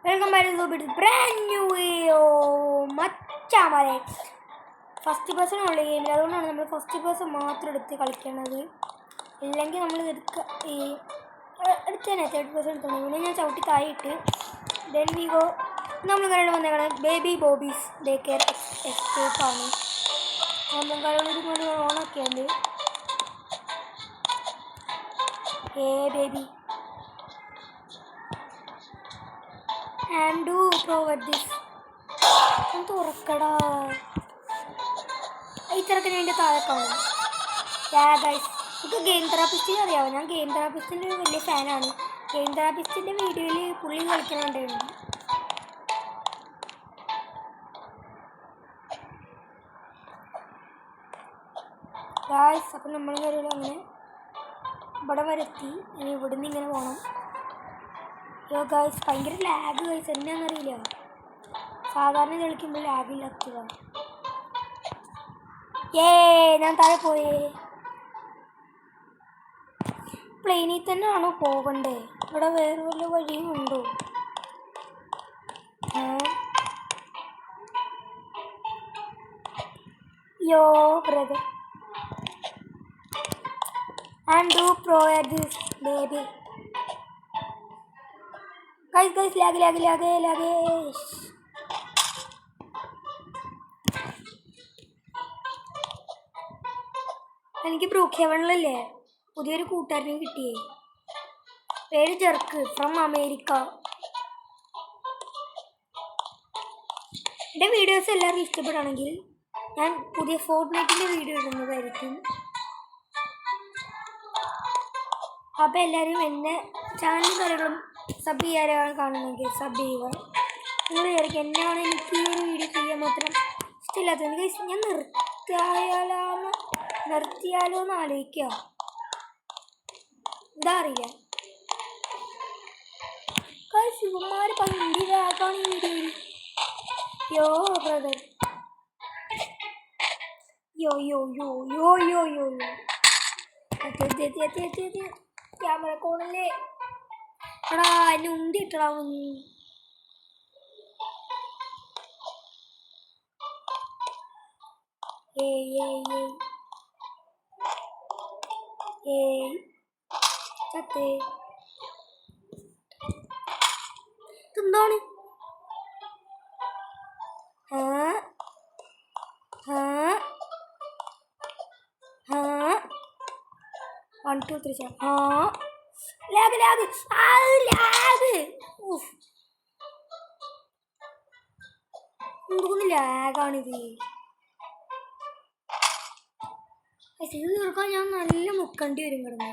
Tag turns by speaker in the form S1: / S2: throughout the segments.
S1: Welcome back to brand new video മച്ചാമാരെ. First person ഉള്ള ഗെയിമിൽ അതുകൊണ്ടാണ് നമ്മൾ ഫസ്റ്റ് പേഴ്സൺ മാത്രം എടുത്ത് കളിക്കുന്നത്. ഇല്ലെങ്കിൽ നമ്മൾ എടുത്തേനെ തേർഡ് പേഴ്സൺ എടുത്തോളൂ. പിന്നെ ഞാൻ ചവിട്ടി തായിട്ട് ദെൻ വി ഗോ. നമ്മൾ കരട് വന്നേക്കണം ബേബി ബോബീസ് ഡേ കെയർ എസ്കേപ്പാണ്. നമ്മൾ കരടൊരു കൊണ്ട് ഓണൊക്കെ ഉണ്ട്. Baby and do provide this തുറക്കടാ ഈ തിരക്കിന് വേണ്ടി താഴെ കാണും. ഗൈസ്, നമുക്ക് ഗെയിം തെറാപ്പിസ്റ്റിനെ അറിയാമോ? ഞാൻ ഗെയിം തെറാപ്പിസ്റ്റിൻ്റെ ഒരു വലിയ ഫാനാണ്. ഗെയിം തെറാപ്പിസ്റ്റിൻ്റെ വീഡിയോയിൽ പുള്ളി കളിക്കണുണ്ടായിരുന്നു. ഗൈസ്, അപ്പം നമ്മൾ അങ്ങനെ ഇവിടെ വരെത്തി. ഇനി ഇവിടുന്ന് ഇങ്ങനെ പോകണം. ഗൈസ്, ഭയങ്കര ലാഗ് ഗൈസ്, എന്നാന്നറിയില്ല. സാധാരണ കളിക്കുമ്പോൾ ലാഗില്ലാത്തതാണ്. ഞാൻ താഴെ പോയേ. പ്ലെയിനിൽ തന്നെ ആണോ പോകണ്ടേ? ഇവിടെ വേറെ വല്ല വഴിയും ഉണ്ടോ? യോ brother and do provide this baby. Guys, lag. എനിക്ക് ബ്രൂഖ്യവെള്ളല്ലേ പുതിയൊരു കൂട്ടുകാരനെ കിട്ടിയേ. പേര് ജെർക്ക് ഫ്രം അമേരിക്ക. എൻ്റെ വീഡിയോസ് എല്ലാവരും ഇഷ്ടപ്പെടുകയാണെങ്കിൽ ഞാൻ പുതിയ ഫോർട്ട്നൈറ്റിൻ്റെ വീഡിയോ ഇടുന്നതായിരിക്കും. അപ്പോൾ എല്ലാവരും എൻ്റെ ചാനൽ കാര്യങ്ങളും സബ് ചെയ്യാനാണ് കാണുന്നെങ്കിൽ സബ് ചെയ്യുക. നിങ്ങൾ വിചാരിക്കും എന്നാണ് എനിക്ക് ഈ ഒരു വീഡിയോ ചെയ്യാൻ മാത്രം ഇഷ്ടമില്ലാത്തത്. എനിക്ക് ഞാൻ നിർത്തിയാലോ എന്ന് ആലോചിക്കുക. എന്താ അറിയില്ല. ശിവന്മാർ പന്തി വേഗമാണ് ഈ വീഡിയോയിൽ. യോ ബ്രദർ യോ ക്യാമറ കോണല്ലേ എടാ, എന്നെ ഉന്തിയിട്ടാ. ചത്തേ എന്താണ്? 1 2 3 ലാഗ് എന്തുകൊണ്ട് ലാഗാണിത്? ഇത് തീർക്കാൻ ഞാൻ നല്ല മുക്കേണ്ടി വരും കിടന്ന്.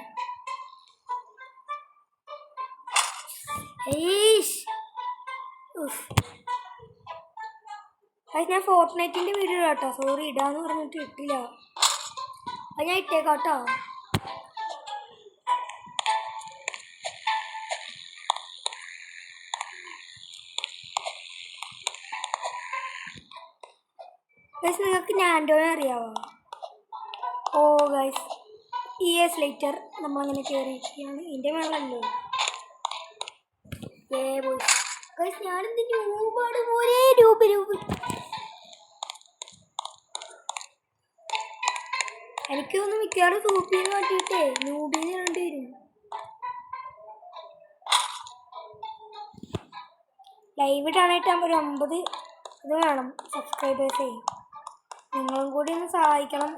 S1: ഞാൻ ഫോർട്ട്നൈറ്റിൻ്റെ വീഡിയോ കേട്ടോ. സോറി, ഇടാന്ന് പറഞ്ഞിട്ട് ഇട്ടില്ല. അത് ഞാൻ ഇട്ടേക്കാട്ടോ. ഗൈസ്, നിങ്ങൾക്ക് നാൻഡോനെ അറിയാവോ? ഗൈസ്, ഇയേഴ്സ് ലേറ്റർ നമ്മളങ്ങനെ കയറിയിരിക്കുകയാണ്. ഇതിൻ്റെ മേളല്ലോ ഗൈസ്. ഞാനെന്ത് രൂപാട് പോലെ രൂപ എനിക്കൊന്ന് മിക്കവാറും സൂപ്പിന്ന് കാട്ടിയിട്ടേ നൂബിന്ന് കണ്ടു വരും. ലൈവ് ഇടാനായിട്ട് ഒരു 50 ഇത് വേണം സബ്സ്ക്രൈബേഴ്സേ. നിങ്ങളും കൂടി ഒന്ന് സഹായിക്കണം.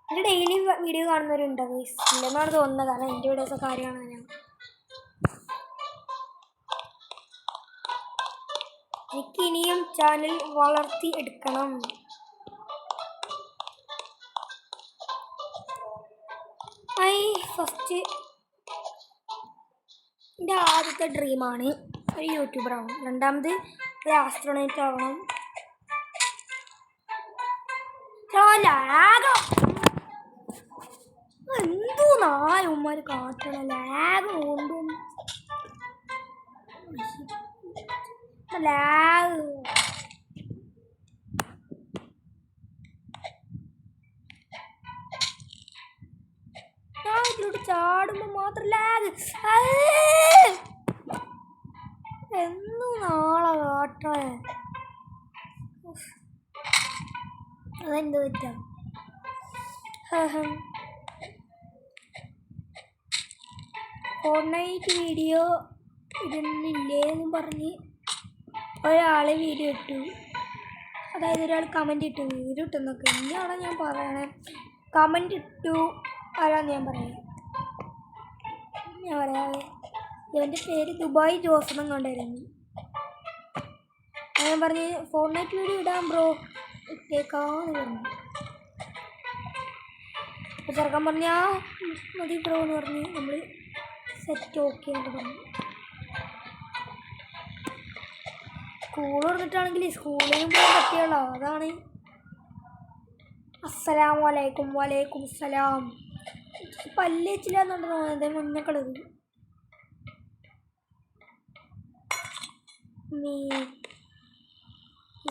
S1: എൻ്റെ ഡെയിലി വീഡിയോ കാണുന്നവരുണ്ട് ഗൈസ്. ഇല്ലെന്നാണ് തോന്നുന്നത്, കാരണം എൻ്റെ വീഡിയോസ് കാര്യമാണ് ഞാൻ. എനിക്കിനിയും ചാനൽ വളർത്തി എടുക്കണം. ഫസ്റ്റ് എൻ്റെ ആദ്യത്തെ ഡ്രീമാണ് ഒരു യൂട്യൂബർ ആവണം. രണ്ടാമത് ഒരു ആസ്ട്രോണറ്റ് ആവണം. എന്തോ നായന്മാർ കാട്ടണ ലാഗ് കൊണ്ടും ലാഗ്. ഞാൻ ഇതിലോട്ട് ചാടുമ്പോൾ മാത്രം ലാഗ്. എന്നും നാളെ കാട്ടേ അതെന്ത് പറ്റാ ഫോർട്ട്നൈറ്റ് വീഡിയോ ഇടുന്നില്ലേന്നും പറഞ്ഞ് ഒരാൾ വീഡിയോ ഇട്ടു. അതായത് ഒരാൾ കമൻറ്റ് ഇട്ടു, വീഡിയോ ഇട്ടെന്നൊക്കെ ഇനിയാണ് ഞാൻ പറയണേ. കമൻറ്റ് ഇട്ടു ആരാന്ന് ഞാൻ പറയാം. ഇവൻ്റെ പേര് ദുബായ് ജോസഫും കൊണ്ടായിരുന്നു. ഞാൻ പറഞ്ഞ് ഫോർട്ട്നൈറ്റ് വീഡിയോ ഇടാം ബ്രോ, ഇട്ടേക്കാന്ന് പറഞ്ഞു. അപ്പോൾ ചെറുക്കൻ പറഞ്ഞ മതി ബ്രോ എന്ന് പറഞ്ഞ് നമ്മൾ സെറ്റ് ഓക്കെ എന്നൊക്കെ പറഞ്ഞു. സ്കൂൾ തുറന്നിട്ടാണെങ്കിൽ സ്കൂളിലും പോകാൻ പറ്റിയുള്ളൂ. അതാണ്. അസ്സലാമു അലൈക്കും. വലൈക്കും സലാം. പല്ല് വെച്ചില്ല എന്നുണ്ട് തോന്നുന്നത് മുന്നേ കളത്.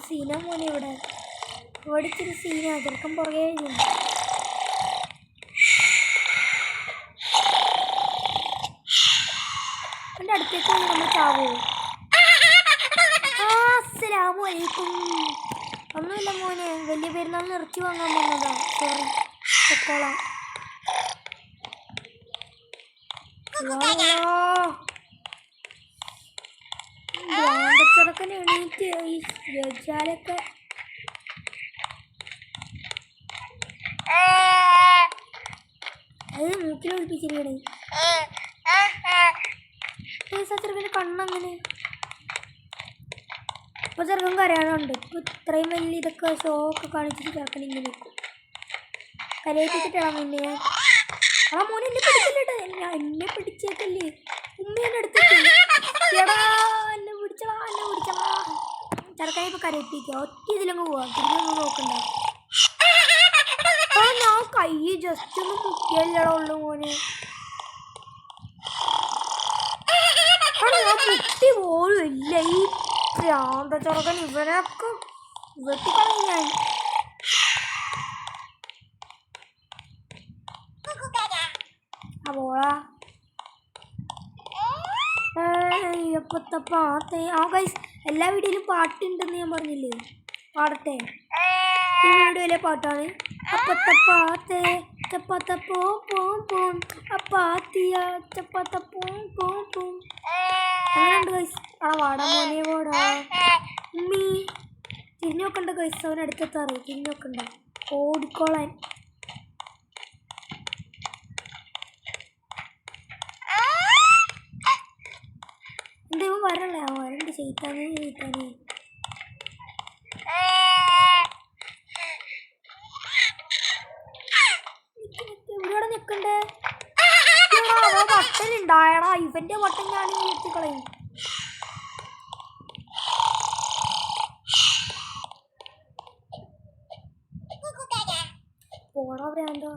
S1: സീന മോനെ ഇവിടെ ഇച്ചിരി സീന ചെറുക്കം പുറകെ എൻ്റെ അടുത്തേക്ക് നമ്മൾ ചാവോ? അസ്സലാമു അലൈക്കും. ഒന്നുമില്ല മോനെ, വലിയ പെരുന്നാളിന് ഇറച്ചി വാങ്ങാൻ വന്നതാ. സോറി പൊക്കോളാം. ചെറുക്കൻ എണീറ്റ് ഈ ഗജാലൊക്കെ അത് മൂക്കിൽ ഒളിപ്പിച്ചിരിക്കണേ. ചെറുക്കൻ്റെ കണ്ണങ്ങനെ ഇപ്പോൾ ചെറുക്കൻ കരയാനുണ്ട്. ഇപ്പോൾ ഇത്രയും വലിയ ഇതൊക്കെ ഷോ ഒക്കെ കാണിച്ചിട്ട് ചെറുക്കൻ ഇങ്ങനെ നിൽക്കും. കരയിപ്പിച്ചിട്ടാണ് മുന്നേ. ആ മോനെ എന്നെ പിടിച്ചില്ലേ, എന്നെ പിടിച്ചേക്കല്ലേ ഉമ്മ എന്നെ എടുത്തിട്ട് എന്നെ പിടിച്ചടാ ചെറുക്കനെ ഇപ്പോൾ കരയിപ്പിക്കുക. ഒറ്റ ഇതിലങ്ങ് പോവാം, തിരിഞ്ഞൊന്നും നോക്കണ്ട. ഞാൻ കൈ ജസ്റ്റ് ഒന്ന് മുക്കിയല്ലടാ ഉള്ളു മോനെ. ഞാൻ മുട്ടി പോലും ഇല്ല. ഈ പ്രാന്ത ചെറുക്കൻ ഇവനൊക്കെ വെട്ടിക്കളയും ഞാൻ. പോളാ എപ്പത്തെ പാട്ടേ. ഗൈസ് എല്ലാ വീഡിയോയിലും പാട്ടുണ്ടെന്ന് ഞാൻ പറഞ്ഞില്ലേ, പാടട്ടെ. ഈ വീഡിയോയിലെ പാട്ടാണ്. അപ്പത്തെ പാത്തേ ചപ്പാത്ത പോം പോം പോം അപ്പാത്തിയ ചപ്പാത്ത പോം പോം പോം. അങ്ങനെയുണ്ട് ഗൈസ്. വാടാ മോനെ വാടാ. ഉമ്മി തിരിഞ്ഞു നോക്കണ്ട ഗൈസ്, അവൻ അടുത്തെത്താറ്. തിരിഞ്ഞു നോക്കണ്ട, ഓടിക്കോളാൻ. എന്തേലും വരല്ലേ, വരണ്ട് ചെയ്താനേ. ഇവിടെ നിൽക്കണ്ടേ ബട്ടനുണ്ടായടാ. ഇവന്റെ ബട്ടൻ ഞാൻ എത്തിക്കളയും. പോടാ ഭ്രാന്താ.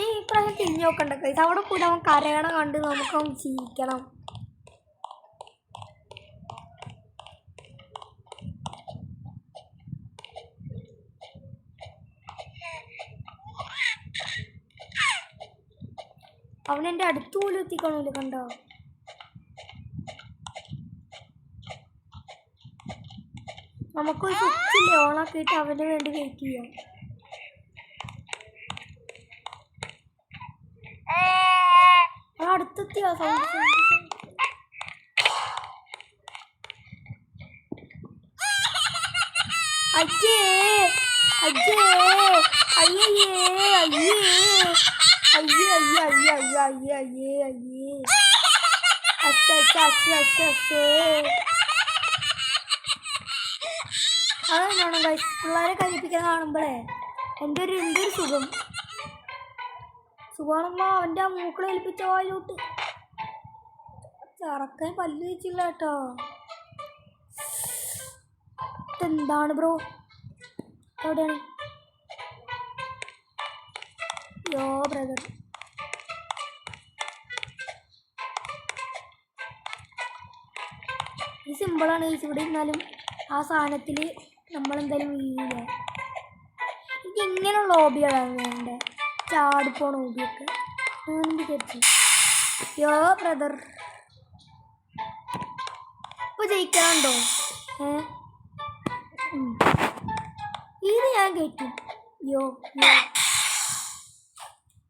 S1: ഈ ഇപ്രാവശ്യം തിരിഞ്ഞു നോക്കണ്ട കൈസ്. അവിടെ കൂടെ അവൻ കരയണ കണ്ട് നമുക്ക് അവൻ ജീവിക്കണം. അവനെൻ്റെ അടുത്ത് പോലും എത്തിക്കണമല്ലോ, കണ്ടോ? നമുക്കൊരു സ്വിച്ചില്ലേ ഓണാക്കിയിട്ട് അവന് വേണ്ടി വെയിറ്റ് ചെയ്യാം. അടുത്തെത്തിയോ സൗണ്ട്? അയ്യേ അയ്യേ അയ്യേ അയ്യേ അയ്യേ അയ്യേ അയ്യേ അയ്യേ അയ്യേ അയ്യേ അതെന്നാണ് ഗൈസ്, പിള്ളേരെ കഴിപ്പിക്കാൻ കാണുമ്പോഴേ എന്തൊരു സുഖം. സുഖമാണല്ലോ. അവൻ്റെ ആ മൂക്കളെ ഏൽപ്പിച്ച വായിലോട്ട് ചറക്കാൻ പല്ല് വെച്ചില്ല കേട്ടോ. ഇതെന്താണ് ബ്രോ? എവിടെയാണ്? യോ ബ്രദർ, ഈ സിമ്പിളാണ്. ഇവിടെ ഇരുന്നാലും ആ സാധനത്തിൽ നമ്മളെന്തായാലും വീഴില്ല. എനിക്ക് ഇങ്ങനെയുള്ള ഹോബികളാണ് വേണ്ടത്. ചാടിപ്പോണ ഹോബിയൊക്കെ വിചാരിച്ചു. യോ ബ്രദർ, ജയിക്കാനുണ്ടോ? ഇത് ഞാൻ കേട്ടു. യോ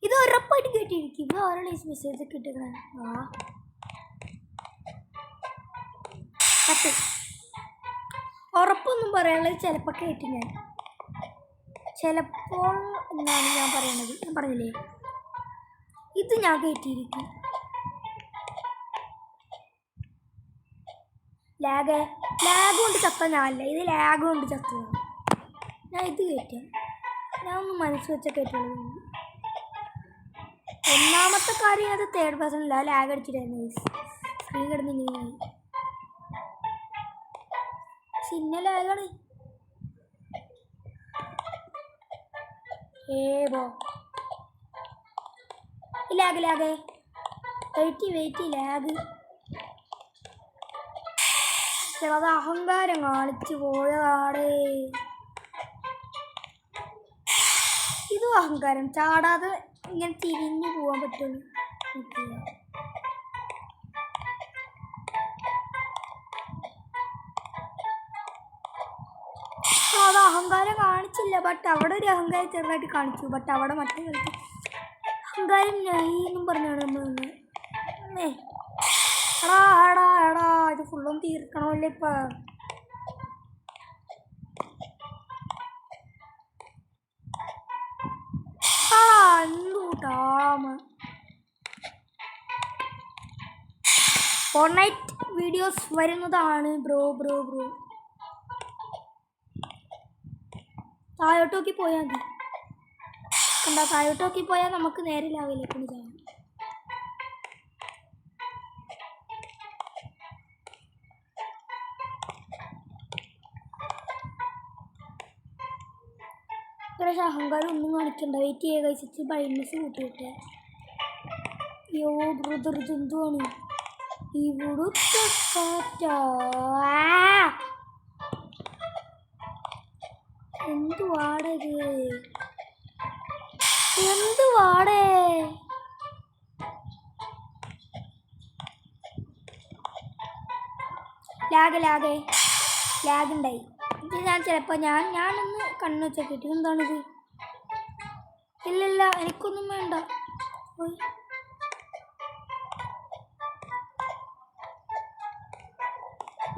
S1: ഇത് ഉറപ്പായിട്ട് കേട്ടിരിക്കും. ഇത് ആരാണ് ഈ മെസ്സേജ് കിട്ടുന്നത്? ഉറപ്പൊന്നും പറയാനുള്ളത് ചിലപ്പോൾ കേട്ടു ഞാൻ. ചിലപ്പോൾ എന്നാണ് ഞാൻ പറയണത്. ഞാൻ പറഞ്ഞില്ലേ, ഇത് ഞാൻ കേട്ടിരിക്കും. ലാഗ് കൊണ്ട് ചത്ത ഞാനല്ല, ഇത് ലാഗ് കൊണ്ട് ചത്തതാണ്. ഞാൻ ഇത് കേട്ടാം. ഞാൻ ഒന്ന് മനസ്സ് വെച്ച കേട്ടുള്ളൂ. ഒന്നാമത്തെ കാര്യം അത് തേർഡ് പേഴ്സണല്ല, ലാഗ് അടിച്ചിട്ടായിരുന്നു. സ്ക്രീൻ കിടന്നിങ്ങനെ ചിന്ന ലാഗാണ്. Lag wait lag. ചിലത് അഹങ്കാരം കാണിച്ചു പോയതാണ്. ഇതും അഹങ്കാരം. ചാടാതെ ഇങ്ങനെ തിരിഞ്ഞു പോകാൻ പറ്റുള്ളൂ. അത് അഹങ്കാരം കാണിച്ചില്ല. ബട്ട് അവിടെ ഒരു അഹങ്കാരം ചെറുതായിട്ട് കാണിച്ചു. ബട്ട് അവിടെ മറ്റേ കളിച്ചു അഹങ്കാരം എന്നും പറഞ്ഞാണ് നമ്മൾ നിന്ന്. എടാ ഇത് ഫുള്ളും തീർക്കണമല്ലേ ഇപ്പം. ഫോർട്ട്നൈറ്റ് വീഡിയോസ് വരുന്നതാണ് ബ്രോ. താഴോട്ടോക്കി പോയാൽ മതി. എന്താ താഴോട്ടോക്കി പോയാൽ നമുക്ക് നേരെ ലാവിലേക്ക് പോകാം. പക്ഷേ അഹങ്കാരം ഒന്നും കാണിക്കണ്ട. വെയിറ്റ് ചെയ്യുക കഴിച്ചിട്ട് ബ്രൈറ്റ്നസ് കൂട്ടിയിട്ട്. യോ ബ്രദർ ഇതെന്തുവാണ് ഇവിടുത്തെ എന്തുവാടേ ലാഗ് ഉണ്ടായി. ഇത് ഞാൻ ചിലപ്പോൾ ഞാനൊന്ന് കണ്ണു വെച്ചാൽ കിട്ടി. എന്താണിത്? ഇല്ല എനിക്കൊന്നും വേണ്ട.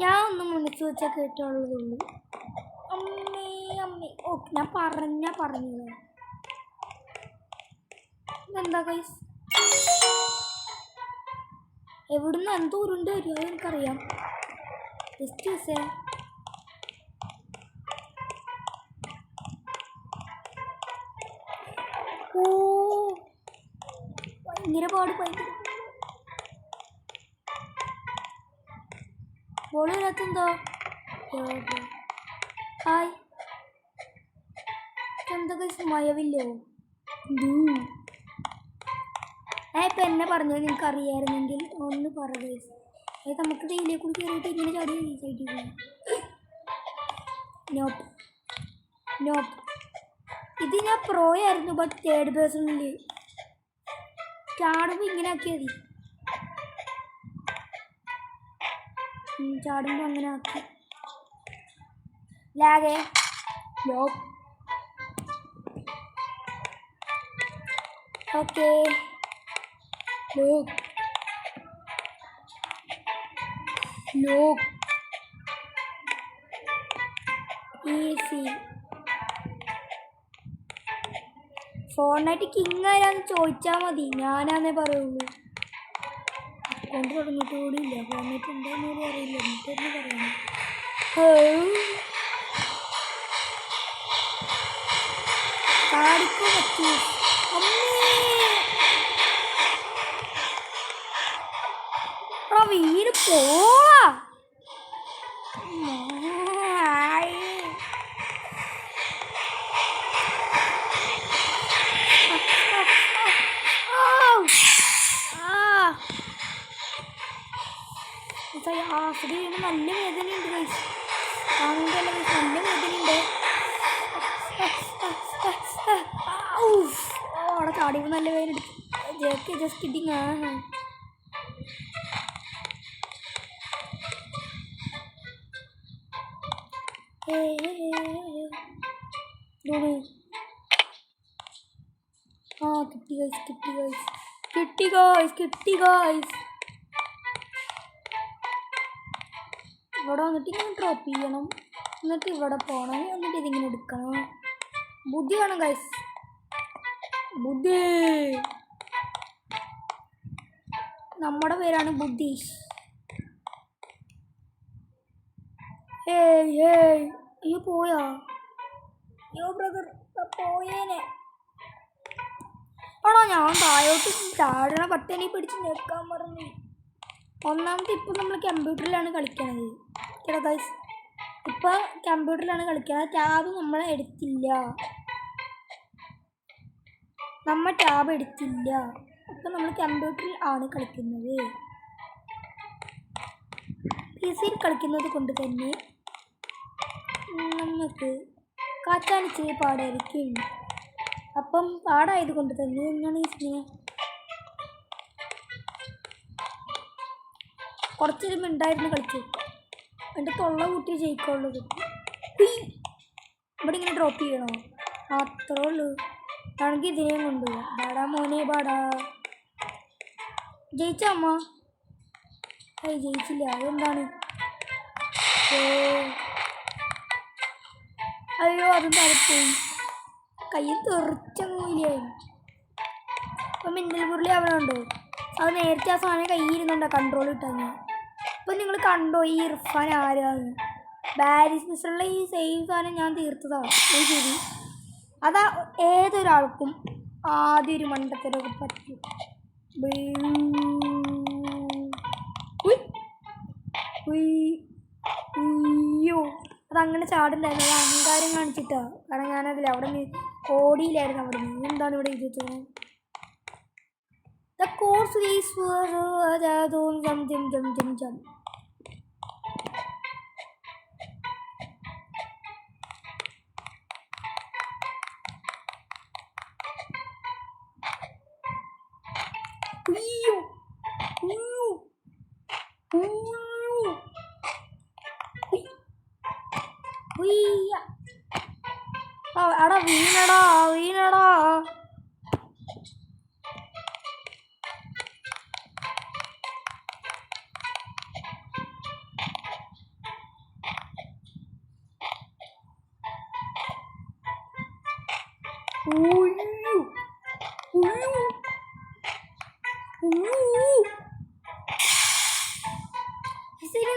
S1: ഞാൻ ഒന്നും മനസ്സ് വെച്ചാൽ കേട്ടുള്ളതുള്ളൂ. അമ്മേ ഓക്കെ ഞാൻ പറഞ്ഞത്. ഇതെന്താ ഗൈസ്? എവിടുന്ന് എന്തോ ഉരുണ്ട് വരുമോ എനിക്കറിയാം. ജസ്റ്റ് ഭയങ്കര ബോളിനകത്തെന്തോ ഹായ് എന്തൊക്കെ മയവില്ലോ. ഞാൻ ഇപ്പം എന്നെ പറഞ്ഞത് നിങ്ങൾക്ക് അറിയാമായിരുന്നെങ്കിൽ ഒന്ന് പറയുക. അത് നമുക്ക് ഡെയിലിയെ കൂടി കയറിയിട്ട് ഇങ്ങനെ ചാടി സൈഡിൽ. നോപ്പ് ഇത് ഞാൻ പ്രോ ആയിരുന്നു. ബട്ട് തേർഡ് പേഴ്സണിൽ ചാടുമ്പോൾ ഇങ്ങനെ ആക്കിയാൽ മതി. ചാടുമ്പോൾ അങ്ങനെ ആക്കി. ലാഗേ nope. Okay easy. Fortnite king ആരാന്ന് ചോദിച്ചാൽ മതി, ഞാനാന്നേ പറയുള്ളൂ. അക്കൗണ്ട് തുടങ്ങിയിട്ട് കൂടിയില്ല. ഫോർട്ട്നൈറ്റ് എന്താന്ന് പോലും അറിയില്ല. എന്നിട്ടെന്ന് പറയണം. കാടിക്കോ പറ്റൂ. വീട് പോവാ. നല്ല വേദനയുണ്ട് ഗൈസ്. കാണുമ്പോഴല്ല ഗൈസ് നല്ല വേദനയുണ്ട്. അവിടെ ചാടിയപ്പോൾ നല്ല വേദന എടുത്തു. Just kidding. ആ കിട്ടി ഗൈസ് കിട്ടി ഗൈസ്. ഇവിടെ വന്നിട്ട് ഇങ്ങനെ ഡ്രോപ്പ് ചെയ്യണം, എന്നിട്ട് ഇവിടെ പോകണം, എന്നിട്ട് ഇതിങ്ങനെ എടുക്കണം. ബുദ്ധി വേണം ഗൈസ്, ബുദ്ധി. നമ്മുടെ പേരാണ് ബുദ്ധീഷ്. അയ്യോ പോയാ, അയ്യോ ബ്രദർ പോയേനെ. ആണോ ഞാൻ താഴോട്ട് ചാടണ പട്ടണി പിടിച്ച് നിൽക്കാൻ പറഞ്ഞു. ഒന്നാമത്തെ ഇപ്പം നമ്മൾ കമ്പ്യൂട്ടറിലാണ് കളിക്കണത് കേട്ടോ ഗൈസ്. ഇപ്പം കമ്പ്യൂട്ടറിലാണ് കളിക്കുന്നത്. ടാബ് നമ്മൾ എടുത്തില്ല, അപ്പം നമ്മൾ കമ്പ്യൂട്ടറിൽ ആണ് കളിക്കുന്നത്. PC കളിക്കുന്നത് കൊണ്ട് തന്നെ നമുക്ക് കാച്ചാൻ ഇച്ചിരി പാടായിരിക്കും. അപ്പം പാടായത് കൊണ്ട് തന്നെ എന്നാണ് ഇങ്ങനെ കുറച്ചൊരു മിണ്ടായിരുന്നു കളിച്ചു. എൻ്റെ തൊള്ള കൂട്ടി ജയിക്കുള്ളൂ. ഇവിടെ ഇങ്ങനെ ഡ്രോപ്പ് ചെയ്യണോ? അത്രേ ഉള്ളൂ. ആണെങ്കിൽ ഇതിനെയും കൊണ്ടുപോകാം. ബാടാ മോനെ ബാടാ. ജയിച്ച അമ്മ? ജയിച്ചില്ല. അതെന്താണ്? അയ്യോ അതും തലപ്പോയി, കയ്യിൽ തെറിച്ചങ്ങൂല്ലേ. അപ്പം മിന്നൽ മുരളി അവിടെ ഉണ്ടോ? അത് നേരത്തെ ആ സാധനം കയ്യിരുന്നുണ്ടോ കൺട്രോൾ കിട്ടാൻ. അപ്പം നിങ്ങൾ കണ്ടോ ഈ ഇർഫാൻ ആരാന്ന്? ബാരിസ് മിസ്റ്ററുള്ള ഈ സെയിം സാധനം ഞാൻ തീർത്തതാണ്. ശരി, അതാ ഏതൊരാൾക്കും ആദ്യം ഒരു മണ്ടത്തരൊക്കെ പറ്റും. അയ്യോ അതങ്ങനെ ചാടുണ്ടായിരുന്നു, അത് അഹങ്കാരം കാണിച്ചിട്ടാ. കാരണം ഞാനതിൽ അവിടെ നിന്ന് ഓടിയില്ലായിരുന്നു. അവിടെ നിന്ന് എന്താണ് ഇവിടെ എഴുതിയത്? The course is for jump. അടാ വീണടാ.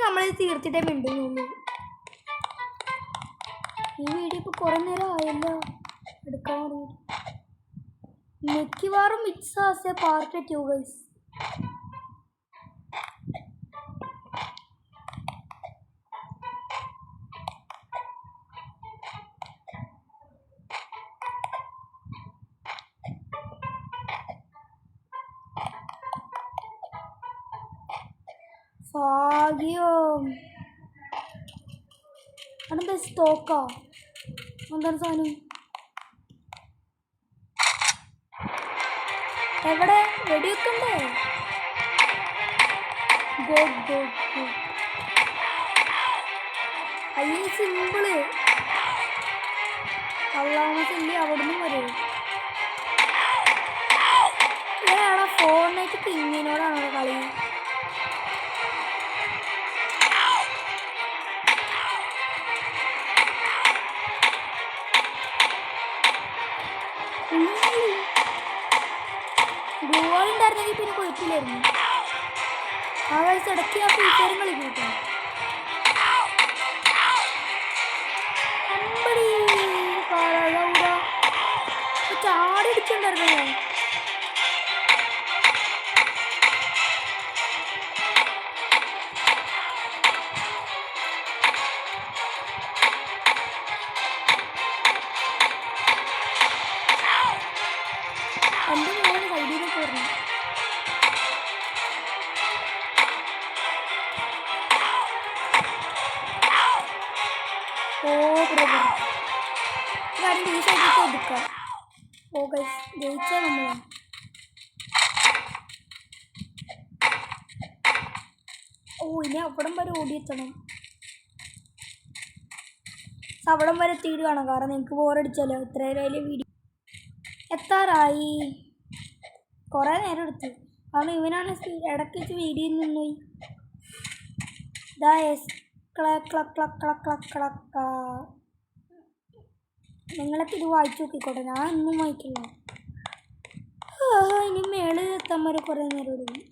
S1: നമ്മൾ തീർത്തിട്ടേ മിണ്ടുന്നുള്ളൂ. ഈ വീഡിയോ ഇപ്പോൾ കുറേ നേരം ആയല്ലോ എടുക്കാൻ വേണ്ടിയിട്ട്. മിക്കവാറും it's as A part 2 guys. ഭാഗ്യം. അതെന്താ സ്റ്റോക്കാ? എന്താണ് സാധനം? എവിടെ വെടിവെക്കണ്ടേ? അയ്യ സിമ്പിള്. അല്ലാമത്തില്ലേ അവിടുന്ന് വരും. ഏടാ ഫോണിലേക്ക് കിങ്ങിനോടാണോ കളി? ഗ്ലൂവാളുണ്ടായിരുന്നെങ്കിൽ പിന്നെ കുഴപ്പമില്ലായിരുന്നു. ആ വയസ്സ് ഇടയ്ക്ക് ആ ഫീച്ചറും കളിക്കും കേട്ടോ. ചാടി അടിച്ചിട്ടുണ്ടായിരുന്നു ഞാൻ. എൻ്റെ മോനെ കൈഡിയിലൊക്കെ പറഞ്ഞു. കാര്യം ഈ സൈഡിലേക്ക് ഒതുക്കാം. ജയിച്ചാൽ നമ്മൾ ഇനി അവിടം വരെ ഓടിയെത്തണം. അവിടം വരെ എത്തിയിട്ട് കാണാം, കാരണം നിങ്ങൾക്ക് ബോറടിച്ചല്ലോ. ഇത്ര നേരം വീഡിയോ എത്താറായി. കുറേ നേരം എടുത്തു, കാരണം ഇവനാണ് ഇടയ്ക്ക് വെച്ച് വീഡിയോയിൽ നിന്നുപോയി. നിങ്ങളൊക്കെ ഇത് വായിച്ചു നോക്കിക്കോട്ടെ, ഞാൻ ഒന്നും വായിക്കില്ല. ഇനി മേളിൽ എത്താൻ വരെ കുറേ നേരം എടുക്കും.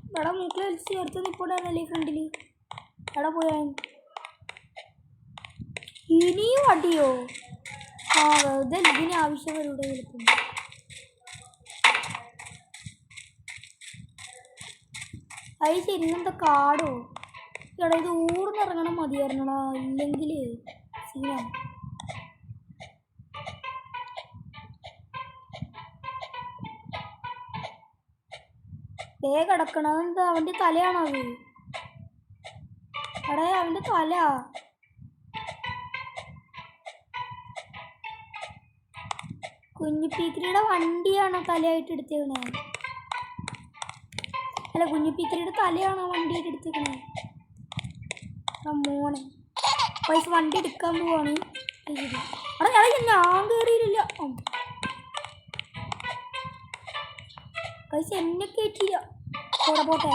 S1: ഇവിടെ മൂക്കിൽ വലിച്ച് ചേർത്ത് നിൽപ്പുണ്ടായിരുന്നല്ലേ ഫ്രണ്ടിൽ. എവിടെ പോയാ ഇനിയും അടിയോ? വെറുതെ ഇതിന് ആവശ്യം വരൂടെ എളുപ്പം. അത് ശരി, എന്താ കാടോ? ഇവിടെ ഇത് ഊർന്നിറങ്ങണം മതിയായിരുന്നടാ, ഇല്ലെങ്കിൽ സീനാണ്. കിടക്കണം. അതെന്താ അവൻ്റെ തലയാണോ അത്? എടേ അവൻ്റെ തല. കുഞ്ഞിപ്പീക്കരിയുടെ വണ്ടിയാണോ തലയായിട്ട് എടുത്തേക്കണേ? അല്ല, കുഞ്ഞിപ്പീക്കരിയുടെ തലയാണോ വണ്ടിയായിട്ട് എടുത്തേക്കണേ? മോനെ പൈസ വണ്ടി എടുക്കാൻ പോവാണ്. എടാ ഞാൻ കയറിയില്ല. പൈസ എന്നെ കയറ്റിയില്ല. പോട്ടെ,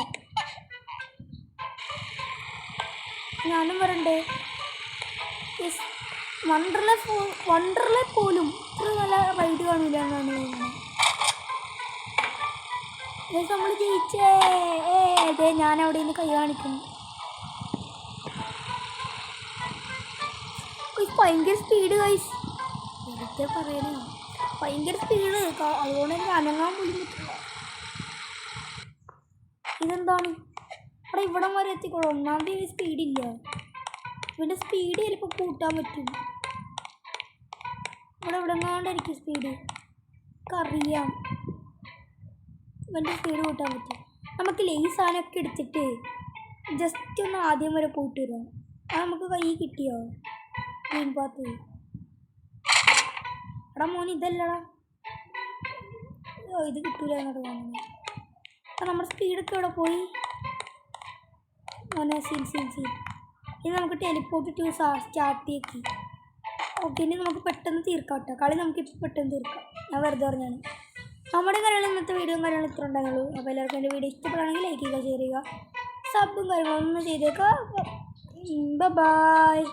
S1: ഞാനും വരണ്ടേ? യെസ്, വണ്ടർലേ പോലും ഇത്ര നല്ല റൈഡ് കാണില്ല എന്നാണ് തോന്നുന്നത്. നമ്മൾ ജയിച്ചേ. അതെ, ഞാനവിടെ നിന്ന് കൈ കാണിക്കുന്നു. ഭയങ്കര സ്പീഡ് ഗൈസ്, എനിക്ക് പറയണേ, ഭയങ്കര സ്പീഡ്. അതുകൊണ്ട് എനിക്ക് അനങ്ങാൻ പോലും പറ്റില്ല. ഇതെന്താണ്? അവിടെ ഇവിടം വരെ എത്തിക്കോളൂ. ഒന്നാമത് ഈ സ്പീഡില്ല. ഇവൻ്റെ സ്പീഡ് ചിലപ്പോൾ കൂട്ടാൻ പറ്റും. ഇവിടെ എങ്ങാണ്ടായിരിക്കും സ്പീഡ്, എനിക്കറിയാം. ഇവൻ്റെ സ്പീഡ് കൂട്ടാൻ പറ്റും. നമുക്ക് ഈ സാധനമൊക്കെ എടുത്തിട്ട് ജസ്റ്റ് ഒന്ന് ആദ്യം വരെ പോയിട്ട് വരാം. അത് നമുക്ക് കൈ കിട്ടിയോ? Green path. എടാ മോൻ, ഇതല്ലടാ. ഇത് കിട്ടൂല എന്നോട് തോന്നുന്നു. അപ്പം നമ്മുടെ സ്പീഡൊക്കെ ഇവിടെ പോയി മോനെ. സീൻ ഇനി നമുക്ക് ടെലിപ്പോർട്ട് ടു സ്റ്റാർട്ട് ചെയ്ക്കി. ഓക്കെ, ഇനി നമുക്ക് പെട്ടെന്ന് തീർക്കാം കേട്ടോ. കളി നമുക്കിപ്പോൾ പെട്ടെന്ന് തീർക്കാം. ഞാൻ വെറുതെ പറഞ്ഞാണ്. നമ്മുടെ കാര്യങ്ങൾ ഇന്നത്തെ വീഡിയോയും കാര്യങ്ങളും ഇത്ര ഉണ്ടാകുള്ളൂ. അപ്പോൾ എല്ലാവർക്കും എൻ്റെ വീഡിയോ ഇഷ്ടപ്പെടുകയാണെങ്കിൽ ലൈക്ക് ചെയ്യുക, ഷെയർ ചെയ്യുക, സബും കാര്യങ്ങളൊന്നും ചെയ്തേക്കുക. ബൈ.